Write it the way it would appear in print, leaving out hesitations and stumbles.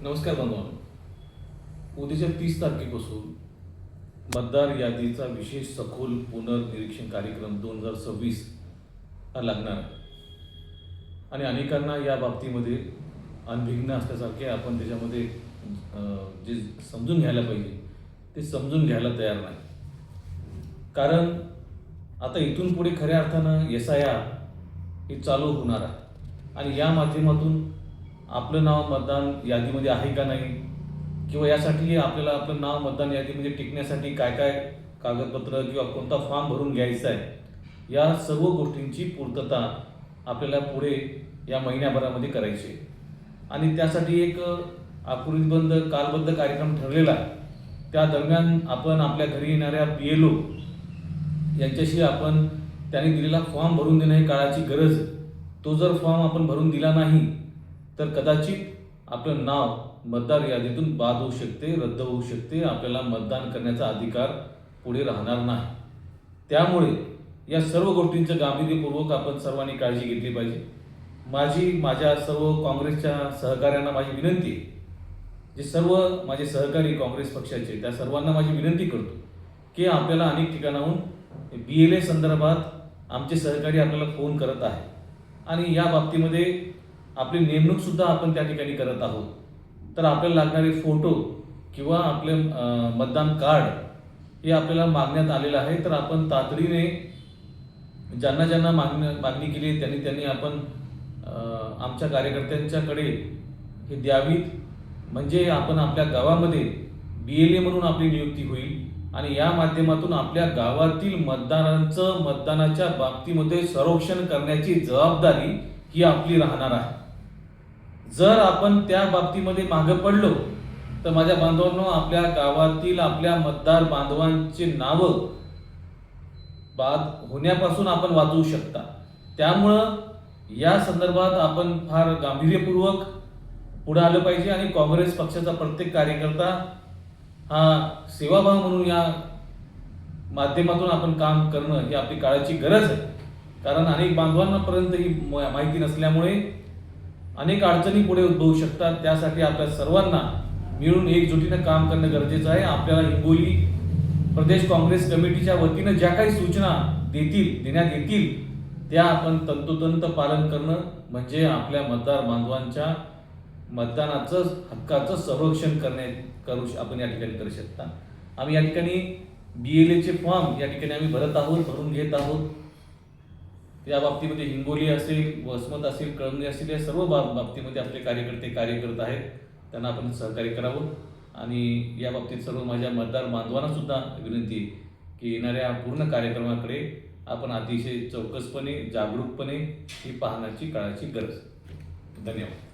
नमस्कार बांधवांनो. उद्याच्या 30 तारखेपासून मतदार यादीचा विशेष सखोल पुनर्निरीक्षण कार्यक्रम 2026 हा लागणार आहे. आणि अनेकांना या बाबतीमध्ये अनभिज्ञ असल्यासारखे आपण त्याच्यामध्ये जे समजून घ्यायला पाहिजे ते समजून घ्यायला तयार नाही. कारण आता इथून पुढे खऱ्या अर्थानं SIR हे चालू होणार आहे आणि या माध्यमातून आपलं नाव मतदान यादीमध्ये आहे का नाही, किंवा यासाठी आपल्याला आपलं नाव मतदान यादीमध्ये टिकण्यासाठी काय काय कागदपत्र किंवा कोणता फॉर्म भरून घ्यायचा आहे, या सर्व गोष्टींची पूर्तता आपल्याला पुढे या महिन्याभरामध्ये करायची आहे. आणि त्यासाठी एक आकृतीबद्ध कालबद्ध कार्यक्रम ठरलेला आहे. त्या दरम्यान आपण आपल्या घरी येणाऱ्या BLO यांच्याशी आपण त्यांनी दिलेला फॉर्म भरून देणं ही काळाची गरज आहे. तो जर फॉर्म आपण भरून दिला नाही तर कदाचित आपलं नाव मतदार यादीतून बाद होऊ शकते, रद्द होऊ शकते, आपल्याला मतदान करण्याचा अधिकार पुढे राहणार नाही. त्यामुळे या सर्व गोष्टींचं गांभीर्यपूर्वक आपण सर्वांनी काळजी घेतली पाहिजे. माझ्या सर्व काँग्रेसच्या सहकाऱ्यांना माझी विनंती आहे, जे सर्व माझे सहकारी काँग्रेस पक्षाचे, त्या सर्वांना माझी विनंती करतो की आपल्याला अनेक ठिकाणाहून BLA संदर्भात आमचे सहकारी आपल्याला फोन करत आहे आणि या बाबतीमध्ये आपली नेमणूक सुद्धा आपण त्या ठिकाणी करत आहोत. तर आपल्याला लागणारे फोटो किंवा आपले मतदान कार्ड हे आपल्याला मागण्यात आलेलं आहे. तर आपण तातडीने ज्यांना मागणी केली त्यांनी आपण आमच्या कार्यकर्त्यांच्याकडे हे द्यावीत. म्हणजे आपण आपल्या गावामध्ये BLA म्हणून आपली नियुक्ती होईल आणि या माध्यमातून आपल्या गावातील मतदारांचं मतदानाच्या बाबतीमध्ये संरक्षण करण्याची जबाबदारी ही आपली राहणार आहे. जर आपण त्या बाबतीमध्ये मागे पडलो तर माझ्या बांधवांनो, आपल्या गावातील आपल्या मतदार बांधवांची नावं बाद होण्यापासून आपण वाचवू शकता. त्यामुळं या संदर्भात आपण फार गांभीर्यपूर्वक पुढे आलं पाहिजे आणि काँग्रेस पक्षाचा प्रत्येक कार्यकर्ता हा सेवाभाव म्हणून या माध्यमातून आपण काम करणं ही आपली काळाची गरज आहे. कारण अनेक बांधवांपर्यंत ही माहिती नसल्यामुळे अनेक अडचणी पुढे उद्भवू शकतात. त्यासाठी आपल्या सर्वांना मिळून एकजुटीनं काम करणं गरजेचं आहे. आपल्याला हिंगोली प्रदेश काँग्रेस कमिटीच्या वतीनं ज्या काही सूचना देण्यात येतील त्या आपण तंतोतंत पालन करणं म्हणजे आपल्या मतदार बांधवांच्या मतदानाचं हक्काचं संरक्षण आपण या ठिकाणी करू शकता. आम्ही या ठिकाणी BLAचे फॉर्म या ठिकाणी आम्ही भरून घेत आहोत. या बाबतीमध्ये हिंगोली असेल, वसमत असेल, कळमणी असेल, या सर्व बाबतीमध्ये आपले कार्यकर्ते कार्य करत आहेत. त्यांना आपण सहकार्य करावं. आणि या बाबतीत सर्व माझ्या मतदार बांधवांना सुद्धा विनंती आहे की येणाऱ्या पूर्ण कार्यक्रमाकडे आपण अतिशय चौकसपणे, जागरूकपणे ही पाहण्याची काळाची गरज. धन्यवाद.